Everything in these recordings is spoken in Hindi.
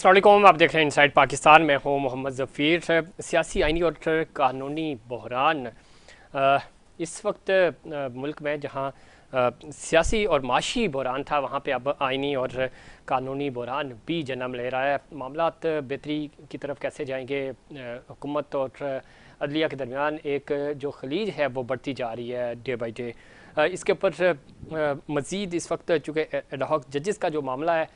अस्सलाम वालेकुम, आप देख रहे हैं इनसाइड पाकिस्तान में हूँ मोहम्मद ज़फ़ीर। सियासी आइनी और कानूनी बहरान इस वक्त मुल्क में जहाँ सियासी और माशी बहरान था, वहाँ पे अब आइनी और कानूनी बहरान भी जन्म ले रहा है। मामलात बेहतरी की तरफ कैसे जाएंगे, हुकूमत और अदलिया के दरमियान एक जो खलीज है वो बढ़ती जा रही है डे बाई डे। इसके ऊपर मज़ीद इस वक्त चूँकि एडहॉक जजेस का जो मामला है,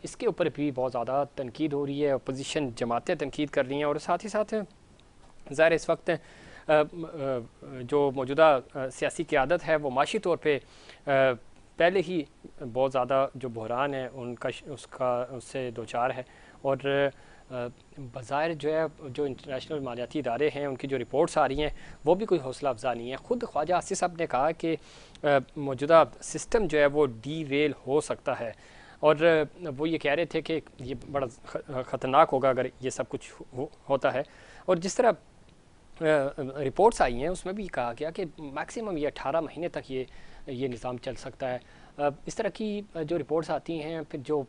इसके ऊपर भी बहुत ज़्यादा तनकीद हो रही है, अपोजिशन जमातें तनकीद कर रही हैं और साथ ही साथ ज़ाहिर इस वक्त जो मौजूदा सियासी क़यादत है वो माशी तौर पे पहले ही बहुत ज़्यादा जो बहरान है उससे दो चार है। और बज़ाहिर जो है जो इंटरनेशनल मालियाती इदारे हैं उनकी जो रिपोर्ट्स आ रही हैं वो भी कोई हौसला अफजा नहीं है। ख़ुद ख्वाजा आसिफ साहब ने कहा कि मौजूदा सिस्टम जो है वो डीरेल हो सकता है और वो ये कह रहे थे कि ये बड़ा ख़तरनाक होगा अगर ये सब कुछ होता है। और जिस तरह रिपोर्ट्स आई हैं उसमें भी कहा गया कि मैक्सिमम ये 18 महीने तक ये निज़ाम चल सकता है। इस तरह की जो रिपोर्ट्स आती हैं, फिर जो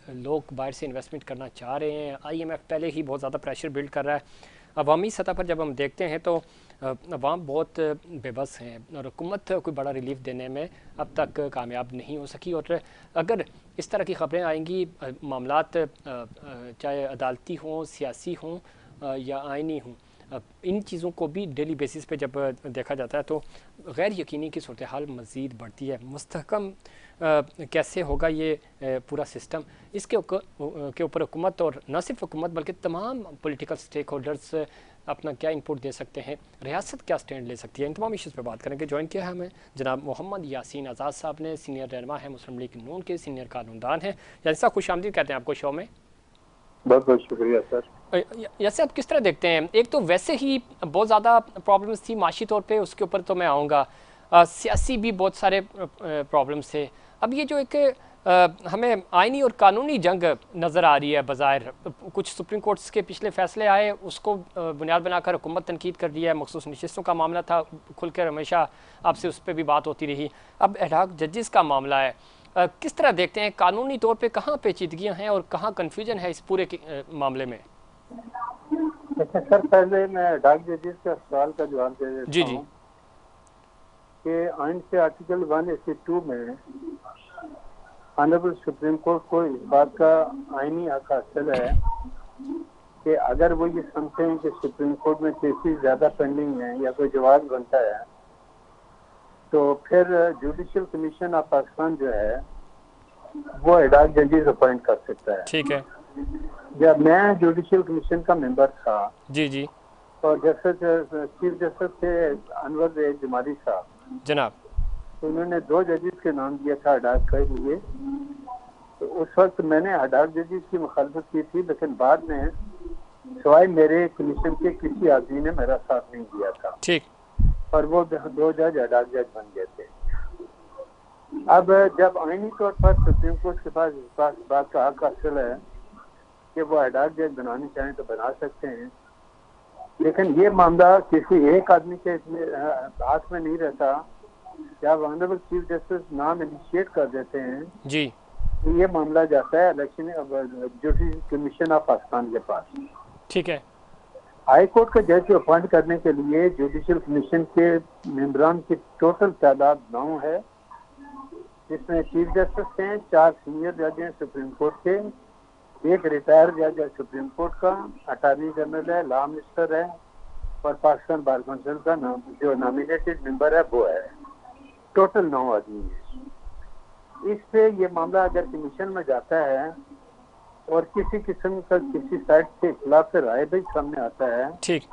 लोग बाहर से इन्वेस्टमेंट करना चाह रहे हैं, IMF पहले ही बहुत ज़्यादा प्रेशर बिल्ड कर रहा है। अवामी सतह पर जब हम देखते हैं तो अवाम बहुत बेबस हैं और हुकूमत कोई बड़ा रिलीफ देने में अब तक कामयाब नहीं हो सकी। और अगर इस तरह की ख़बरें आएंगी, मामलात चाहे अदालती हों, सियासी हों या आइनी हों, इन चीज़ों को भी डेली बेसिस पे जब देखा जाता है तो गैर यकीनी की सूरत हाल मज़ीद बढ़ती है। मुस्तहकम कैसे होगा ये पूरा सिस्टम, इसके ऊपर हुकूमत और न सिर्फ हुकूमत बल्कि तमाम पॉलिटिकल स्टेक होल्डर्स अपना क्या इनपुट दे सकते हैं, रियासत क्या स्टैंड ले सकती है, इन तमाम इश्यूज़ पे बात करेंगे। ज्वाइन किया है हमें जनाब मोहम्मद यासीन आज़ाद साहब ने, सीनियर रहनुमा है मुस्लिम लीग नून के, सीनियर कानूनदान हैं। जैसा खुशामदीद कहते हैं आपको शो में। बहुत बहुत शुक्रिया सर। जैसे आप किस तरह देखते हैं, एक तो वैसे ही बहुत ज़्यादा प्रॉब्लम्स थी माशी तौर पे, उसके ऊपर तो मैं आऊँगा, सियासी भी बहुत सारे प्रॉब्लम्स थे। अब ये जो एक हमें आइनी और कानूनी जंग नज़र आ रही है बज़ाहिर, कुछ सुप्रीम कोर्ट्स के पिछले फैसले आए उसको बुनियाद बनाकर हुकूमत तनकीद कर दिया है, मखसूस नशिस्तों का मामला था, खुलकर हमेशा आपसे उस पर भी बात होती रही। अब एडहॉक जजेस का मामला है, किस तरह देखते हैं कानूनी तौर पे कहाँ पेचीदगियाँ हैं और कहाँ कन्फ्यूजन है इस पूरे मामले में? अच्छा सर, पहले मैं एडहॉक जजेस का सवाल का जवाब दे देता हूँ कि आइन के आर्टिकल 182 में ऑनरेबल सुप्रीम कोर्ट को इस बात का आइनी हक हासिल है कि अगर वो ये समझते हैं कि सुप्रीम कोर्ट में केसेस ज़्यादा पेंडिंग है या कोई जवाब बनता है तो फिर जुडिशल कमीशन ऑफ पाकिस्तान जो है वो एडहॉक जजेस अपॉइंट कर सकता है। ठीक है। जब मैं जुडिशल कमीशन का मेंबर था जी और चीफ जस्टिस थे अनवर जमाली साहब जनाब, तो उन्होंने 2 जजेस के नाम दिया था एडहॉक के लिए। तो उस वक्त मैंने एडहॉक जजेस की मुखालफत की थी, लेकिन बाद में सिवाय मेरे कमीशन के किसी आदमी ने मेरा साथ नहीं दिया था। ठीक। और वो 2 जज एडहॉक जज बन गए थे। अब जब आईनी तौर पर सुप्रीम कोर्ट के पास इस बात का हक हासिल है कि वो एडहॉक जज बनाने चाहें तो बना सकते हैं, लेकिन ये मामला किसी एक आदमी के हाथ में नहीं रहता। जब ऑनरेबल चीफ जस्टिस नाम इनिशिएट कर देते हैं जी, तो ये मामला जाता है election judicial commission of Pakistan के पास। ठीक है। हाई कोर्ट का जज अपॉइंट करने के लिए जुडिशल कमीशन के मेंबरान की टोटल तादाद 9 है, जिसमें चीफ जस्टिस हैं, 4 सीनियर जज हैं सुप्रीम कोर्ट के, 1 रिटायर्ड जज है सुप्रीम कोर्ट का, अटॉर्नी जनरल है, लॉ मिनिस्टर है और पाकिस्तान बार काउंसिल का जो नॉमिनेटेड मेंबर है वो है। टोटल 9 आदमी है। इस पे ये मामला अगर कमीशन में जाता है और किसी किस्म का किसी साइड से इख्तिलाफ से राय भी सामने आता है, ठीक,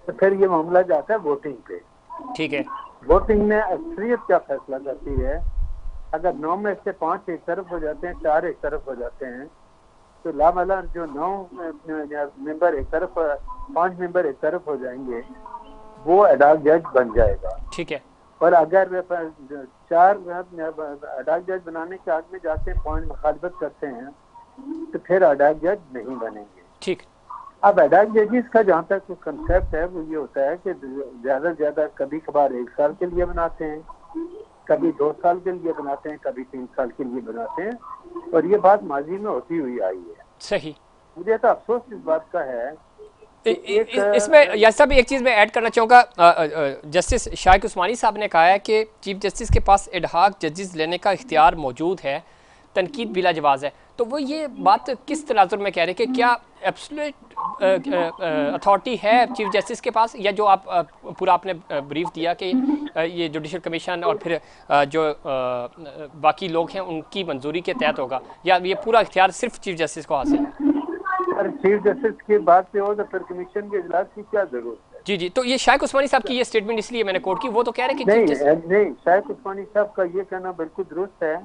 तो फिर ये मामला जाता है वोटिंग पे। ठीक है। वोटिंग में अक्सरियत क्या फैसला करती है। अगर 9 में से 5 एक तरफ हो जाते हैं, 4 एक तरफ हो जाते हैं, तो लामला जो 9 मेंबर एक तरफ, 5 मेंबर एक तरफ हो जाएंगे, वो एडहॉक जज बन जाएगा। ठीक है। और अगर 4 एडहॉक जज बनाने के हक में जाते हैं, पॉइंट मुखालफत करते हैं, तो फिर एडहॉक जज नहीं बनेंगे। ठीक। अब एडहॉक जजेस का जहाँ तक कंसेप्ट है वो ये होता है कि ज्यादा से ज्यादा कभी कभार 1 साल के लिए बनाते हैं, कभी 2 साल के लिए बनाते हैं, कभी 3 साल के लिए बनाते हैं, और ये बात माजी में होती हुई आई है। सही। मुझे तो अफसोस इस बात का है कि इसमें यह सब एक चीज़ मैं ऐड करना चाहूँगा। जस्टिस शाइक उस्मानी साहब ने कहा है कि चीफ जस्टिस के पास एडहाक जजेस लेने का इख्तियार मौजूद है, तनकीद बिला जवाज़ है। तो वो ये बात किस तनाजुर में कह रहे हैं कि क्या एब्सोल्यूट अथॉरिटी है चीफ जस्टिस के पास, या जो आप पूरा आपने ब्रीफ दिया कि ये जुडिशल कमीशन और फिर जो बाकी लोग हैं उनकी मंजूरी के तहत होगा, या ये पूरा इख्तियार सिर्फ चीफ जस्टिस को हासिल है? अगर चीफ जस्टिस की बात पे हो तो फिर कमीशन के इजलास की क्या जरूरत है? जी जी, तो ये शाइक उस्मानी साहब की ये स्टेटमेंट इसलिए मैंने कोट की, वो तो कह रहे हैं कि नहीं, शाइक उस्मानी साहब का ये कहना बिल्कुल दुरुस्त है।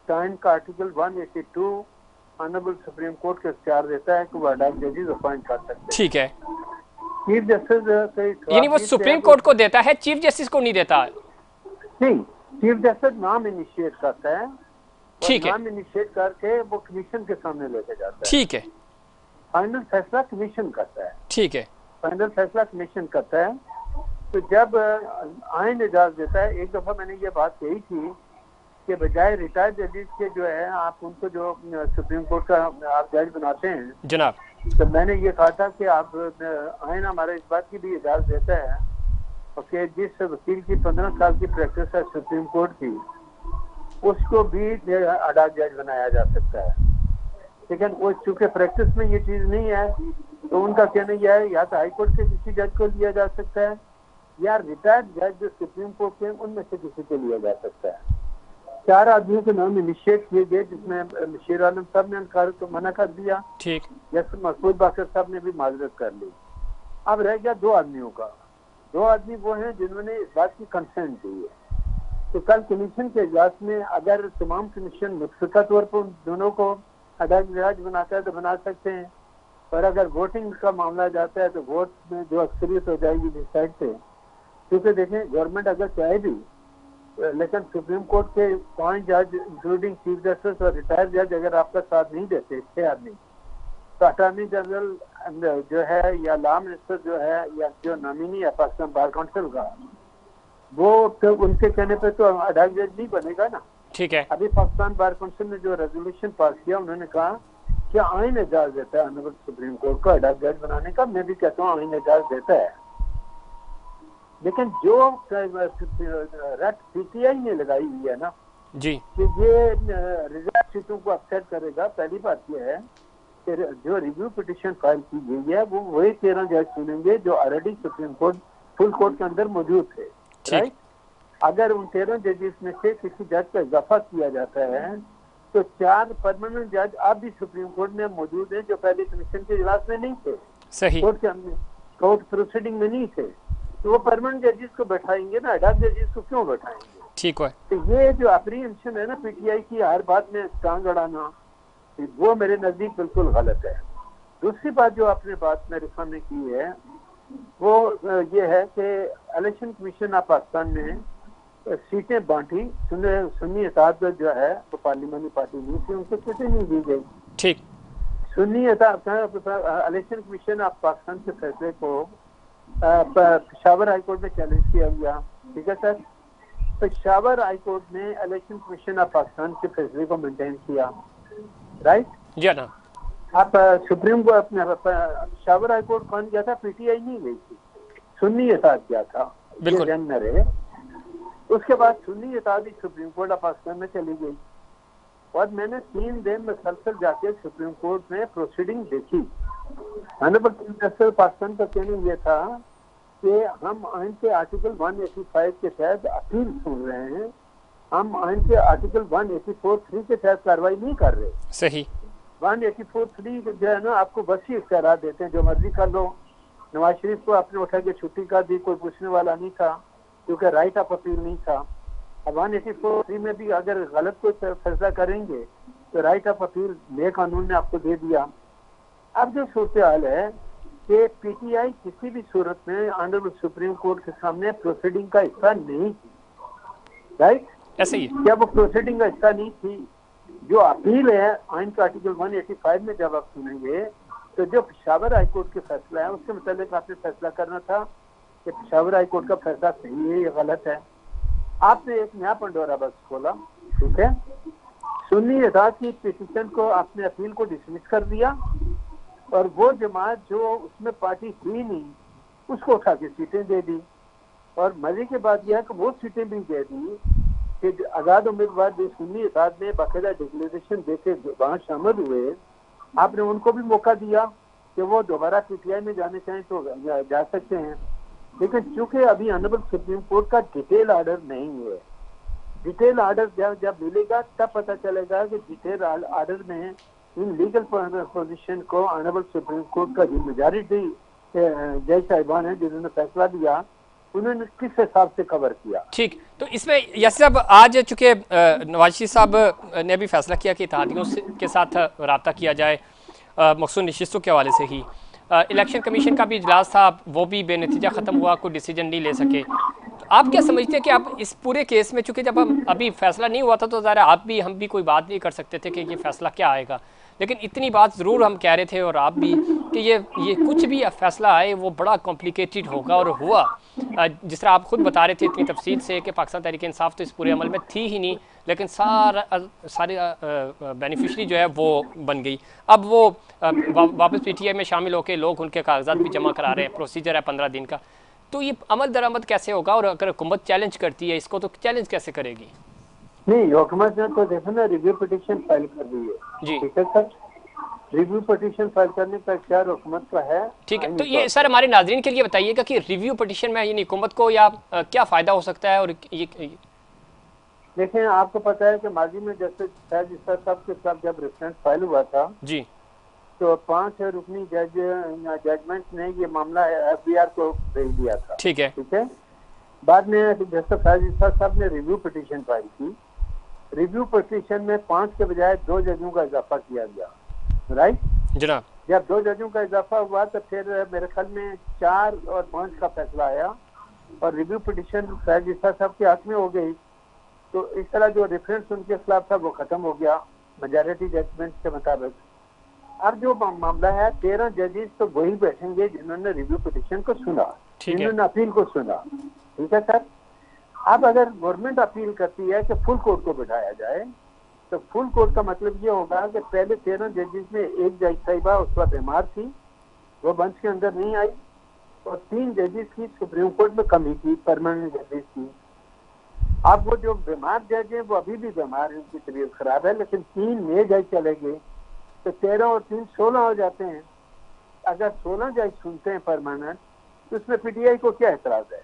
टाइम का आर्टिकल 182 ऑनरेबल सुप्रीम कोर्ट के इख्तियार देता है कि वो अडाक जजेस अपॉइंट कर सकते हैं। ठीक है, चीफ जस्टिस यानी वो सुप्रीम कोर्ट को देता है, चीफ जस्टिस को नहीं देता? नहीं, चीफ जस्टिस नाम इनिशिएट करता है, ठीक है, नाम इनिशिएट करके वो कमीशन के सामने लेके जाता है। ठीक है, फाइनल फैसला कमीशन करता है। ठीक है, फाइनल फैसला कमीशन करता है। तो जब आइन इजाजत देता है, एक दफा मैंने ये बात कही थी कि बजाय रिटायर्ड जजेस के जो है आप उनको जो सुप्रीम कोर्ट का आप जज बनाते हैं जनाब, तो मैंने ये कहा था कि आप आइन हमारा इस बात की भी इजाजत देता है कि जिस वकील की 15 साल की प्रैक्टिस है सुप्रीम कोर्ट की, उसको भी अडाक जज बनाया जा सकता है। लेकिन वो चूंकि प्रैक्टिस में ये चीज नहीं है, तो उनका कहना यह है या तो हाई कोर्ट के किसी जज को लिया जा सकता है या रिटायर्ड जज जो सुप्रीम कोर्ट के उनमें से किसी को लिया जा सकता है। 4 आदमियों के नाम इनिशिएट किए गए, जिसमें शेर आलम साहब ने इनकार को मना कर दिया, ठीक, जैसे महफूज बाकर साहब ने भी माजरत कर ली। अब रह गया 2 आदमियों का। 2 आदमी वो हैं जिन्होंने इस बात की कंसेंट दी है। तो कल कमीशन के इजलास में अगर तमाम कमीशन मुतफ़िका तौर पर उन दोनों को अदालत जज बनाता है तो बना सकते हैं, और अगर वोटिंग का मामला जाता है तो वोट में जो अक्सरियत हो जाएगी जिस साइड से, क्योंकि देखें गवर्नमेंट अगर चाहे भी, लेकिन सुप्रीम कोर्ट के 5 जज इंक्लूडिंग चीफ जस्टिस और रिटायर्ड जज अगर आपका साथ नहीं देते 6 आदमी, तो अटॉर्नी जनरल जो है या लॉ मिनिस्टर जो है या जो नॉमिनी है पाकिस्तान बार काउंसिल का, वो तो उनके कहने पे तो अडाक जज नहीं बनेगा ना। ठीक है, अभी पाकिस्तान बार काउंसिल ने जो रेजोल्यूशन पास किया, उन्होंने कहा कि आइन इजाजत देता है ऑनरेबल सुप्रीम कोर्ट को अडाक जज बनाने का। मैं भी कहता हूँ आइन इजाजत देता है, लेकिन जो रट पीटीआई ने लगाई हुई है ना जी, कि ये रिजर्व सीटों को अपसेट करेगा। पहली बात यह है कि जो रिव्यू पिटीशन फाइल की गई है वो वही 13 जज सुनेंगे जो already supreme court full court के अंदर मौजूद थे, राइट। अगर उन 13 जजेस में से किसी जज का इजाफा किया जाता है तो 4 परमानेंट जज अब भी सुप्रीम कोर्ट में मौजूद हैं जो पहले कमीशन के इजलास में नहीं थे, सही, कोर्ट के अंदर कोर्ट प्रोसीडिंग में नहीं थे। तो वो परमानेंट जजेस को बैठाएंगे ना, अडाक जजेस को क्यों बैठाएंगे? ठीक है, तो ये जो अप्रीहेंशन है ना पीटीआई की हर बात में टांग अड़ाना, वो मेरे नजदीक बिल्कुल गलत है। दूसरी बात जो आपने बात मेरे सामने की है वो ये है कि इलेक्शन कमीशन ऑफ पाकिस्तान ने सीटें बांटी, सुन्नी इत्तेहाद जो है वो पार्लियामानी पार्टी नहीं थी, उनको सीटें नहीं दी गई। ठीक, Sunni election commission of Pakistan के फैसले को पेशावर हाईकोर्ट में चैलेंज किया गया, ठीक है सर। पेशावर हाईकोर्ट ने इलेक्शन कमीशन ऑफ पाकिस्तान के फैसले को मेंटेन किया, राइट जी ना। आप सुप्रीम को अपने पेशावर हाईकोर्ट कौन गया था? पीटीआई नहीं गई थी, सुन्नी इत्तेहाद गया था, बिल्कुल। ये ध्यान में रहे। उसके बाद Sunni Ittehad supreme court of Pakistan में चली गई और मैंने 3 दिन मुसलसल जाके सुप्रीम कोर्ट में प्रोसीडिंग देखी। पाकिस्तान का कहना यह था कि हम आइन के आर्टिकल 185 के तहत अपील सुन रहे हैं, हम आइन के आर्टिकल 184(3) के तहत कार्रवाई नहीं कर रहे। सही, 184(3) जो है ना आपको वसी इख्तियार देते हैं, जो मर्जी कर लो। नवाज शरीफ को आपने उठा के छुट्टी कर दी, कोई पूछने वाला नहीं था क्योंकि राइट ऑफ अपील नहीं था। अब 184(3) में भी अगर गलत कोई फैसला करेंगे तो राइट ऑफ अपील नए कानून ने आपको दे दिया। अब जो सूरत हाल है कि पीटीआई किसी भी सूरत में ऑनरेबल सुप्रीम कोर्ट के सामने प्रोसीडिंग का हिस्सा नहीं थी, राइट। ऐसे ही जब वो प्रोसीडिंग का हिस्सा नहीं थी, जो अपील है आइन का आर्टिकल 185 में जब आप सुनेंगे तो जो पेशावर हाईकोर्ट के फैसला है उसके मुताबिक आपने फैसला करना था कि पेशावर हाईकोर्ट का फैसला सही है या गलत है। आपने एक नया पंडोरा बॉक्स खोला, ठीक है। सुन्नी इत्तेहाद की पिटीशन को आपने अपील को डिसमिस कर दिया और वो जमात जो उसमें पार्टी थी नहीं उसको उठा के सीटें दे दी। और मजे की बात यह है कि वो सीटें भी दे दी कि आज़ाद उम्मीदवार जो सुन्नी इत्तेहाद में बाकायदा डिक्लेरेशन देके वहाँ शामिल हुए, आपने उनको भी मौका दिया कि वो दोबारा पीटीआई में जाने चाहें तो जा सकते हैं। लेकिन चूंकि अभी ऑनरेबल सुप्रीम कोर्ट का डिटेल ऑर्डर नहीं है, डिटेल ऑर्डर जब मिलेगा तब पता चलेगा कि डिटेल ऑर्डर में इन लीगल पोजीशन को ऑनरेबल सुप्रीम कोर्ट का जो मेजॉरिटी जज साहिबान है जिन्होंने फैसला दिया उन्होंने किस हिसाब से कवर किया। ठीक, तो इसमें यासिर साहब आज चूँकि नवाज शरीफ साहब ने भी फैसला किया कि इत्तेहादियों के साथ रब्ता किया जाए मखसूस नशिस्तों के हवाले से ही, इलेक्शन कमीशन का भी इजलास था, वो भी बेनतीजा ख़त्म हुआ, कोई डिसीजन नहीं ले सके। तो आप क्या समझते हैं कि आप इस पूरे केस में, चूँकि जब हम अभी फैसला नहीं हुआ था तो ज़रा आप भी हम भी कोई बात नहीं कर सकते थे कि ये फैसला क्या आएगा, लेकिन इतनी बात ज़रूर हम कह रहे थे और आप भी कि ये कुछ भी फैसला आए वो बड़ा कॉम्प्लिकेटेड होगा, और हुआ जिस तरह आप खुद बता रहे थे इतनी तफसील से कि पाकिस्तान तहरीक इंसाफ तो इस पूरे अमल में थी ही नहीं, लेकिन सारे बेनिफिशरी जो है वो बन गई। अब वो वापस पीटीआई में शामिल होकर लोग उनके कागजात भी जमा करा रहे हैं, प्रोसीजर है 15 दिन का। तो ये अमल दरामद कैसे होगा, और अगर हुकूमत चैलेंज करती है इसको तो चैलेंज कैसे करेगी? नहीं, हुकूमत ने तो देखो ना रिव्यू पिटीशन फाइल कर दी है जी, ठीक है सर, रिव्यू पिटीशन फाइल करने का इख्तियार हुकूमत का है। ठीक है, तो ये सर हमारे नाजरीन के लिए बताइएगा कि रिव्यू पिटीशन में यानी हुकूमत को या क्या फ़ायदा हो सकता है, और ये देखें आपको पता है कि माजी में जैसे फैज इस्सा साहब के साथ जब रेफरेंस फाइल हुआ था जी, तो 5 रुकनी जजमेंट ने ये मामला एफबीआर को भेज दिया था। ठीक है, ठीक है, बाद में जैसे फैज इस्सा साहब ने रिव्यू पिटीशन फाइल की, रिव्यू पिटीशन में 5 के बजाय 2 जजों का इजाफा किया गया, राइट जनाब। जब 2 जजों का इजाफा हुआ तो फिर मेरे ख्याल में 4 और 5 का फैसला आया और रिव्यू पिटीशन फैज इस्सा साहब के हाथ में हो गई। तो इस तरह जो रेफरेंस उनके खिलाफ था वो खत्म हो गया मेजॉरिटी जजमेंट के मुताबिक। अब जो मामला है 13 जजेस तो वही बैठेंगे जिन्होंने रिव्यू पिटीशन को सुना, जिन्होंने अपील को सुना। ठीक है सर, अब अगर गवर्नमेंट अपील करती है कि फुल कोर्ट को बिठाया जाए तो फुल कोर्ट का मतलब ये होगा कि पहले 13 जजेस में एक जज साहिबा उस वक्त बीमार थी, वो बेंच के अंदर नहीं आई, और 3 जजेस की सुप्रीम कोर्ट में कमी थी, परमानेंट जजेस की। अब वो जो बीमार जज है वो अभी भी बीमार है, उनकी तबीयत खराब है, लेकिन 3 नए जज चले गए तो 13 और 3 16 हो जाते हैं। अगर 16 जज सुनते हैं परमानेंट तो उसमें पीटीआई को क्या एतराज है?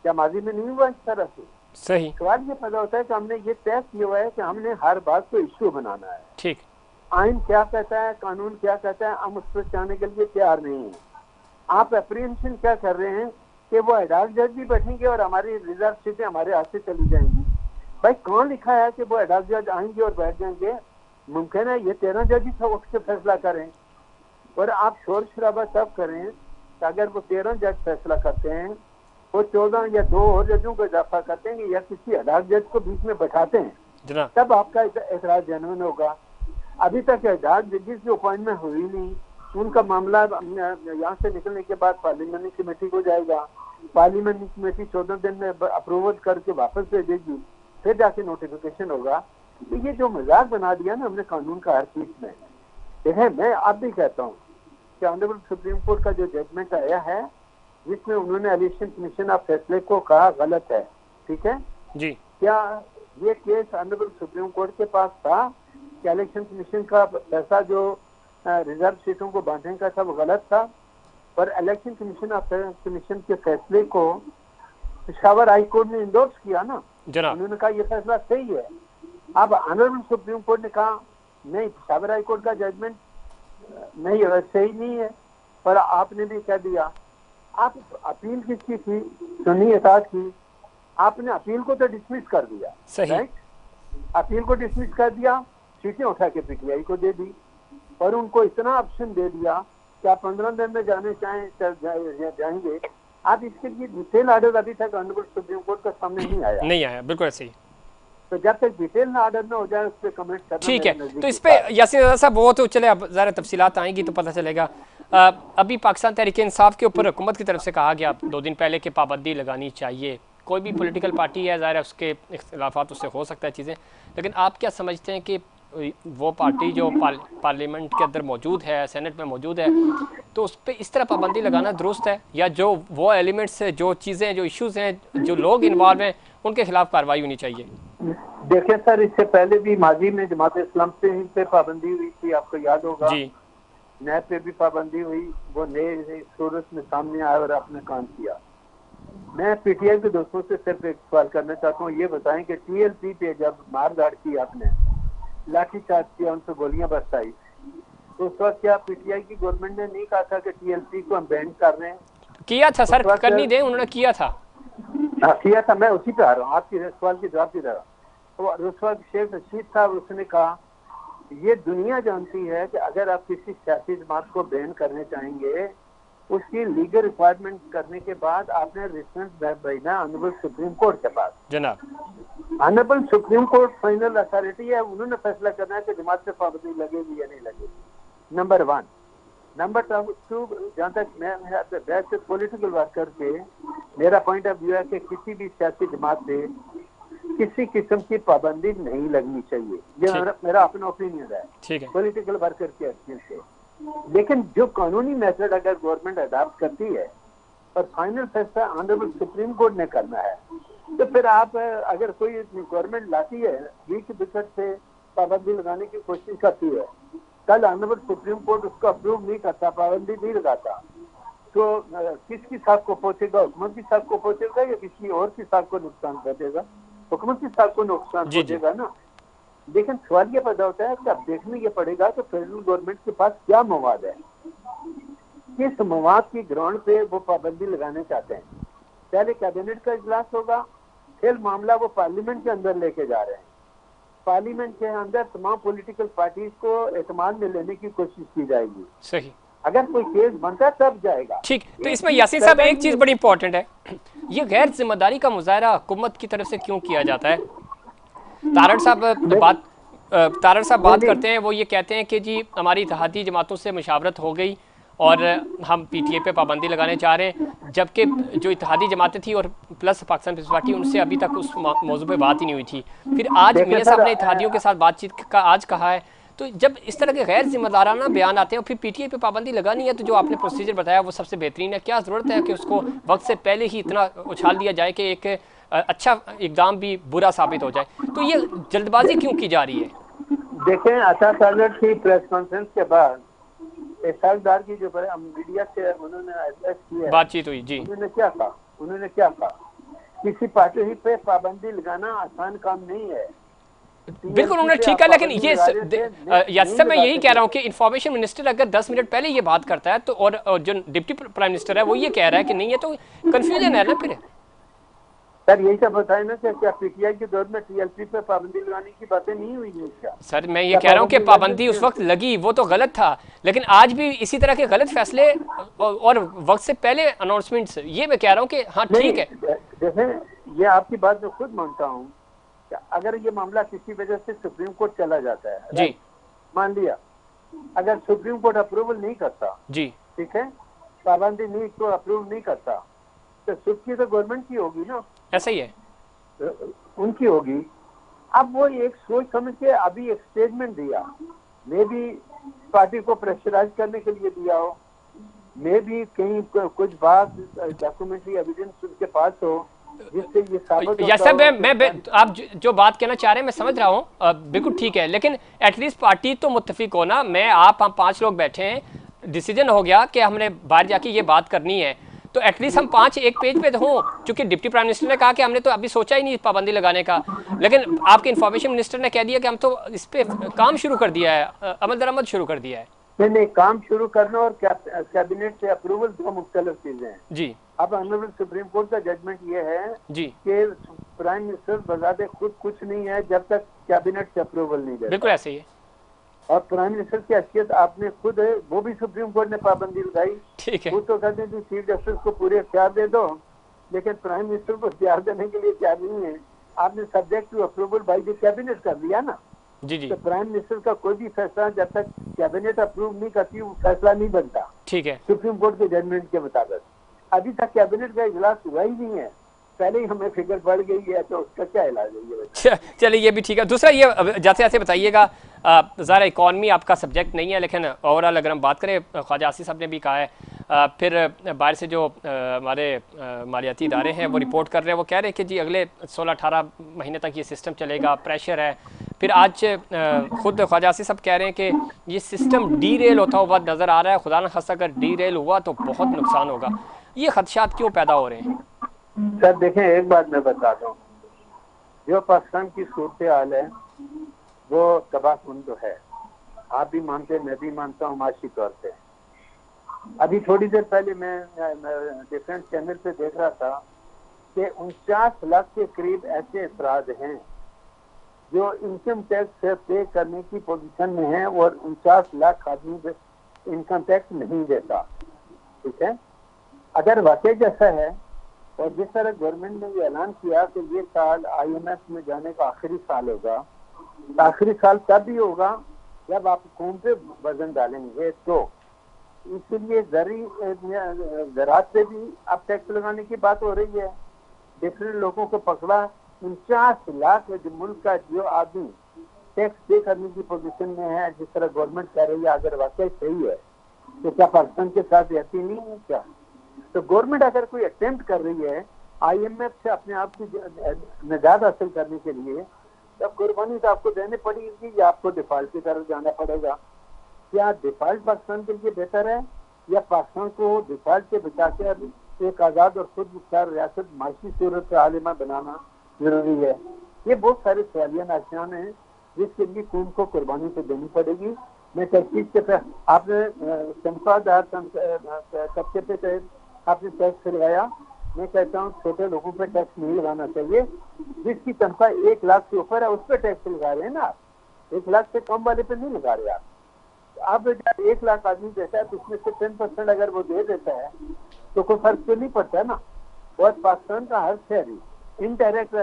क्या माजी में नहीं हुआ इस तरह से? सही, सवाल ये पैदा होता है कि हमने ये तय किया हुआ है कि हमने हर बात को इश्यू बनाना है। ठीक, आइन क्या कहता है, कानून क्या कहता है, हम उस पर जाने के लिए तैयार नहीं है। आप अप्रीहेंशन क्या कर रहे हैं कि वो एडल्ट जज भी बैठेंगे और हमारी रिजर्व सीटें हमारे हाथ से चली जाएंगी। भाई कौन लिखा है कि वो एडल्ट जज आएंगे और बैठ जाएंगे? मुमकिन है ये 13 जज ही उठ के फैसला करें, और आप शोर शराबा तब करें कि अगर वो 13 जज फैसला करते हैं, वो 14 या 2 और जजों को इजाफा करते हैं या किसी एडल्ट जज को बीच में बैठाते हैं, तब आपका एतराज जेन्युइन होगा। अभी तक एडल्ट जजेस की अपॉइंटमेंट हुई नहीं, उनका मामला यहाँ से निकलने के बाद पार्लियामेंट्री कमेटी को जाएगा, पार्लियामेंट्री कमेटी 14 दिन में अप्रूवल करके वापस भेजेगी, फिर जाके नोटिफिकेशन होगा। तो ये जो मजाक बना दिया ना हमने कानून का हर चीज में, देखें मैं अब भी कहता हूँ कि ऑनरेबल सुप्रीम कोर्ट का जो जजमेंट आया है जिसमें उन्होंने इलेक्शन कमीशन ऑफ फैसले को कहा गलत है, ठीक है जी, क्या ये केस ऑनरेबल सुप्रीम कोर्ट के पास था कि इलेक्शन कमीशन का पैसा जो रिजर्व सीटों को बांटने का था वो गलत था? पर इलेक्शन कमीशन के फैसले को पेशावर हाई कोर्ट ने इंडोर्स किया ना, उन्होंने कहा ये फैसला सही है। अब ऑनरेबल सुप्रीम कोर्ट ने कहा नहीं, पेशावर हाई कोर्ट का जजमेंट नहीं सही नहीं है, पर आपने भी कह दिया। आप अपील किसकी थी? सुन्नी इत्तेहाद की, आपने अपील को तो डिसमिस कर दिया, राइट? अपील को डिसमिस कर दिया, सीटें उठा के पीटीआई को दे दी, और उनको इतना ऑप्शन दे दिया कि आप 15 दिन में जाने चाहें जाएंगे। आप इसके लिए डिटेल ऑर्डर अभी तक ऑनरेबल सुप्रीम कोर्ट के सामने नहीं आया। बिल्कुल ऐसे ही। तो जब तक डिटेल ऑर्डर न हो जाए उस पर कमेंट करना ठीक है। तो इस पे यासिर साहब वो तो चले, अब ज़रा तफसीलात आएंगी तो पता चलेगा। अभी पाकिस्तान तहरीक इंसाफ के ऊपर हुकूमत की तरफ से कहा गया 2 दिन पहले कि पाबंदी लगानी चाहिए। कोई भी पॉलिटिकल पार्टी है, ज़ाहिर है उसके इख्तिलाफात उससे हो सकता है चीज़ें, लेकिन आप क्या समझते हैं कि वो पार्टी जो पार्लियामेंट के अंदर मौजूद है, सेनेट में मौजूद है, तो उस पर इस तरह पाबंदी लगाना दुरुस्त है, या जो वो एलिमेंट्स है, जो चीज़ें, जो इश्यूज हैं, जो लोग इन्वॉल्व हैं, उनके खिलाफ कार्रवाई होनी चाहिए? देखिए सर, इससे पहले भी माजी में जमात इस्लाम पे पाबंदी हुई थी, आपको याद होगा। जी नए पे भी पाबंदी हुई, वो नए सूरत में सामने आया और आपने काम किया। मैं पीटीआई के दोस्तों से सिर्फ एक सवाल करना चाहता हूँ, ये बताएं कि टीएलपी पे जब मारधाड़ की आपने, लाठीचार्ज किया, उनसे गोलियां बरसाई, तो उस वक्त क्या पीटीआई की गवर्नमेंट ने नहीं कहा था कि टीएलपी को हम बैन कर रहे हैं? किया था सर, कर नहीं दे, उन्होंने किया था। हाँ किया था, मैं उसी पे आ रहा हूँ, आपके सवाल की जवाब की तरह। तो उस वक्त शेख रशीद साहब, उसने कहा ये दुनिया जानती है कि अगर आप किसी सियासी जमात को बैन करने चाहेंगे, उसकी लीगल रिक्वायरमेंट करने के बाद आपने रेफरेंस भेजना ऑनरेबल सुप्रीम कोर्ट के पास। जनाब honourable supreme court final authority है, उन्होंने फैसला करना है कि जमात से पाबंदी लगेगी या नहीं लगेगी, नंबर 1। नंबर 2, जहाँ तक मैं पॉलिटिकल वर्कर के मेरा पॉइंट ऑफ व्यू है कि किसी भी सियासी जमात से किसी किस्म की पाबंदी नहीं लगनी चाहिए, ये मेरा अपना ओपिनियन है, ठीक है, पॉलिटिकल वर्कर के हैसियत से। लेकिन जो कानूनी मेथड अगर गवर्नमेंट अडॉप्ट करती है और फाइनल फैसला ऑनरेबल सुप्रीम कोर्ट ने करना है, तो फिर आप अगर कोई गवर्नमेंट लाती है बीच विकेट से पाबंदी लगाने की कोशिश करती है, कल ऑनरेबल सुप्रीम कोर्ट उसको अप्रूव नहीं करता, पाबंदी नहीं लगाता, तो किसकी साख को पहुंचेगा? हुकूमत की साख को पहुंचेगा या किसी और की साख को नुकसान पहुंचेगा? हुकूमत की साख को नुकसान पहुंचेगा ना। लेकिन सवाल ये पैदा होता है कि अब देखने ये पड़ेगा कि फेडरल गवर्नमेंट के पास क्या मवाद है, किस मवाद की ग्राउंड पे वो पाबंदी लगाने चाहते हैं। पहले कैबिनेट का इजलास होगा, फिर मामला वो पार्लियामेंट के अंदर लेके जा रहे हैं, पार्लियामेंट के अंदर तमाम पॉलिटिकल पार्टीज को एतमाद में लेने की कोशिश की जाएगी। सही, अगर कोई केस बनता है तब जाएगा। ठीक। तो इसमें यासीन साहब एक चीज़ बड़ी इंपॉर्टेंट है, ये गैर जिम्मेदारी का मुजाहरा हुकूमत की तरफ से क्यों किया जाता है? तारड़ साहब बात करते हैं, वो ये कहते हैं कि जी हमारी इत्तेहादी जमातों से मुशावरत हो गई और हम पीटीए पे पाबंदी लगाने जा रहे हैं, जबकि जो इत्तेहादी जमातें थी और प्लस पाकिस्तान पीपल्स पार्टी, उनसे अभी तक उस मौजू पे बात ही नहीं हुई थी। फिर आज मियां साहब ने इत्तेहादियों के साथ बातचीत का आज कहा है, तो जब इस तरह के गैर जिम्मेदाराना बयान आते हैं और फिर पीटीए पे पाबंदी लगानी है, तो जो आपने प्रोसीजर बताया वो सबसे बेहतरीन है। क्या ज़रूरत है कि उसको वक्त से पहले ही इतना उछाल दिया जाए कि एक अच्छा इकदाम भी बुरा साबित हो जाए? तो ये जल्दबाजी क्यों की जा रही है? देखें, आशा तालर की प्रेस कॉन्फ्रेंस के बाद इसाकदार की जो मीडिया से उन्होंने एड्रेस किया, बातचीत हुई जी, उन्होंने क्या कहा? किसी पार्टी पे पाबंदी लगाना आसान काम नहीं है। बिल्कुल उन्होंने ठीक है, लेकिन ये यासर मैं यही कह रहा हूँ कि इंफॉर्मेशन मिनिस्टर अगर 10 मिनट पहले ये बात करता है तो और जो डिप्टी प्राइम मिनिस्टर है वो ये कह रहा है कि नहीं है, तो कंफ्यूजन है ना फिर। सर यही सब बताए ना कि क्या पीटीआई के दौर में टीएलपी पे पाबंदी लगाने की बातें नहीं हुई है क्या? सर मैं ये कह रहा हूँ कि पाबंदी उस वक्त लगी, वो तो गलत था, लेकिन आज भी इसी तरह के गलत फैसले और वक्त से पहले अनाउंसमेंट्स, ये मैं कह रहा हूँ कि हाँ ठीक है। जैसे ये आपकी बात मैं खुद मानता हूँ, अगर ये मामला किसी वजह से सुप्रीम कोर्ट चला जाता है जी, मान लिया अगर सुप्रीम कोर्ट अप्रूवल नहीं करता जी, ठीक है, पाबंदी नहीं तो अप्रूव नहीं करता, तो सुप्रीम तो गवर्नमेंट की होगी ना, ऐसा ही है, उनकी होगी। अब वो एक सोच समझ के अभी एक स्टेटमेंट दिया, मे भी पार्टी को प्रेशराइज करने के लिए दिया हो, मे भी कहीं कुछ बात डॉक्यूमेंट्री एविडेंस उनके पास हो जिससे ये साबित होता हो। मैं आप जो बात कहना चाह रहे हैं मैं समझ रहा हूँ, बिल्कुल ठीक है, लेकिन एटलीस्ट पार्टी तो मुत्तफिक हो ना। मैं आप हम 5 लोग बैठे हैं, डिसीजन हो गया कि हमने बाहर जाके ये बात करनी है, तो एटलीस्ट हम 5 एक पेज पे हों। चूंकि डिप्टी प्राइम मिनिस्टर ने कहा कि हमने तो अभी सोचा ही नहीं पाबंदी लगाने का, लेकिन आपके इंफॉर्मेशन मिनिस्टर ने कह दिया कि हम तो इस पे काम शुरू कर दिया है, अमल दरामद शुरू कर दिया है। नहीं, काम शुरू करना और कैबिनेट से अप्रूवल दो मुख्तलिफ चीजें हैं जी। अब ऑनरेबल सुप्रीम कोर्ट का जजमेंट ये है जी कि प्राइम मिनिस्टर बजाते खुद कुछ नहीं है जब तक कैबिनेट से अप्रूवल नहीं देता। बिल्कुल ऐसे ही है। और प्राइम मिनिस्टर की हैसियत आपने खुद है, वो भी सुप्रीम कोर्ट ने पाबंदी लगाई, ठीक है, वो तो कहते हैं कि चीफ जस्टिस को पूरे इख्तियार दे दो, लेकिन प्राइम मिनिस्टर को इख्तियार देने के लिए क्या नहीं है, आपने subject to approval by the cabinet कर दिया ना। जी जी, तो प्राइम मिनिस्टर का कोई भी फैसला जब तक कैबिनेट अप्रूव नहीं करती वो फैसला नहीं बनता, ठीक है, सुप्रीम कोर्ट के जजमेंट के मुताबिक। अभी तक कैबिनेट का इजलास हुआ ही नहीं है, पहले ही हमें फिगर बढ़ गई है, तो उसका क्या इलाज है ये? चलिए ये भी ठीक है। दूसरा ये जैसे ऐसे बताइएगा, ज़रा इकॉनमी आपका सब्जेक्ट नहीं है, लेकिन ओवरऑल अगर हम बात करें, ख्वाजा आसिफ साहब ने भी कहा है, फिर बाहर से जो हमारे मालियाती इदारे हैं वो रिपोर्ट कर रहे हैं, वो कह रहे हैं कि जी अगले 16-18 महीने तक ये सिस्टम चलेगा, प्रेशर है। फिर आज खुद ख्वाजा आसिफ साहब कह रहे हैं कि ये सिस्टम डी रेल होता हुआ नज़र आ रहा है, खुदा न खास्ता अगर डी रेल हुआ तो बहुत नुकसान होगा। ये खदशात क्यों पैदा हो रहे हैं? सर देखें, एक बात मैं बताता हूँ, जो पाकिस्तान की सूरत हाल है वो तबाहकुन तो है, आप भी मानते हैं, मैं भी मानता हूँ माशी तौर पे। अभी थोड़ी देर पहले मैं डिफरेंट चैनल पे देख रहा था कि 49 लाख के करीब ऐसे अफराद हैं जो इनकम टैक्स पे करने की पोजीशन में हैं और 49 लाख आदमी इनकम टैक्स नहीं देता। ठीक है, अगर वाकई जैसा है और जिस तरह गवर्नमेंट ने ये ऐलान किया कि ये साल IMF में जाने का आखिरी साल होगा, तो आखिरी साल तब भी होगा जब आप कौम पे वजन डालेंगे। तो इसलिए ज़रात पे भी अब टैक्स लगाने की बात हो रही है। डिफरेंट लोगों को पकड़ा, 49 लाख जो मुल्क का जो आदमी टैक्स पे करने की पोजीशन में है, जिस तरह गवर्नमेंट कह रही है, अगर वाकई सही है तो क्या पाकिस्तान के साथ ऐसी नहीं है क्या? तो गवर्नमेंट अगर कोई अटेम्प्ट कर रही है IMF से अपने आप की निजात हासिल करने के लिए, तब कुर्बानी तो आपको देनी पड़ेगी या आपको डिफॉल्ट की तरफ जाना पड़ेगा। क्या डिफॉल्ट पाकिस्तान के लिए बेहतर है या पाकिस्तान को डिफॉल्ट से बचा के एक आज़ाद और खुद मुख्तार रियासत माशी सूरत आलिमा बनाना जरूरी है? ये बहुत सारे सवालिया निशान हैं जिसके लिए कौम को कुर्बानी तो देनी पड़ेगी। मैं तहकीक के आपने तनख्वाहदार तबके पे आपने टैक्स लगाया, मैं कहता हूँ छोटे लोगों पे टैक्स नहीं लगाना चाहिए। जिसकी तनख्वाह 1 लाख से ऊपर है उस पर टैक्स लगा रहे हैं ना, 1 लाख से कम वाले पे नहीं लगा रहे आप। अब जब 1 लाख आदमी देता है तो उसमें से 10% अगर वो दे देता है तो कोई फर्क तो नहीं पड़ता ना। और पाकिस्तान का हर शहरी इनडायरेक्ट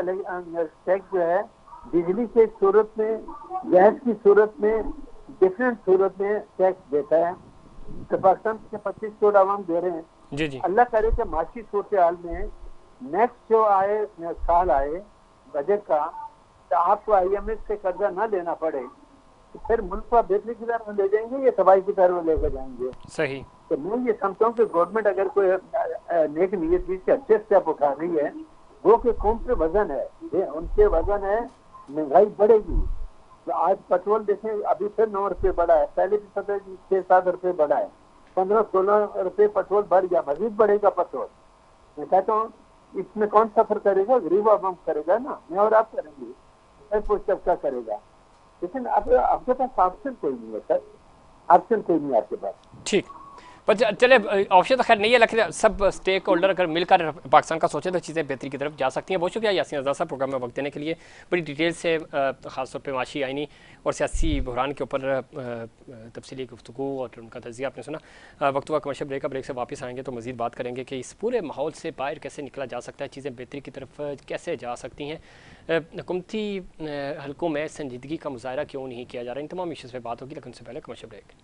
टैक्स जो है बिजली की सूरत में, गैस की सूरत में, डिफरेंट सूरत में टैक्स देता है। तो पाकिस्तान के 25 करोड़ आवाम दे रहे हैं। जी जी, अल्लाह करे कि माशी सूरत हाल में नेक्स्ट जो आए साल आए बजट का, तो आपको IMF से कर्जा ना लेना पड़े, तो फिर मुल्क को बेहतरी की तरफ ले जाएंगे या तबाही की तरफ लेकर जाएंगे? सही। तो मैं ये समझता हूँ कि गवर्नमेंट अगर कोई नेक नीयत से अच्छे स्टेप उठा रही है, वो कि कौम पे वजन है, ये उनके वजन है, महंगाई बढ़ेगी। तो आज पेट्रोल देखें, अभी फिर 9 रुपये बढ़ा है, पहले भी पता 6-7 रुपये बढ़ा है, 15-16 रुपये पेट्रोल बढ़ गया, मजीद बढ़ेगा पेट्रोल। मैं कहता हूँ इसमें कौन सफर करेगा? गरीब आवाम करेगा ना, मैं और आप करेंगे, कुछ तबका करेगा। लेकिन अब आपके पास ऑप्शन कोई नहीं है सर, ऑप्शन कोई नहीं है आपके पास। ठीक, पर चले ऑप्शन तो खैर नहीं है, लेकिन सब स्टेक होल्डर अगर मिलकर पाकिस्तान का सोचे तो चीज़ें बेहतरी की तरफ जा सकती हैं। बहुत शुक्रिया यासीन रज़ा साहब प्रोग्राम में वक्त देने के लिए। बड़ी डिटेल से ख़ासतौर पे माशी आइनी और सियासी बहरान के ऊपर तफसीली गुफ्तगू और उनका तजिया आपने सुना। वक्त हुआ कमर्शियल ब्रेक का, ब्रेक से वापस आएंगे तो मज़ीद बात करेंगे कि इस पूरे माहौल से बाहर कैसे निकला जा सकता है, चीज़ें बेहतरी की तरफ कैसे जा सकती हैं, हुकूमती हलकों में संजीदगी का मुजाहरा क्यों नहीं किया जा रहा। इन तमाम इश्यूज़ पर बात होगी, लेकिन उससे पहले कमर्शियल ब्रेक।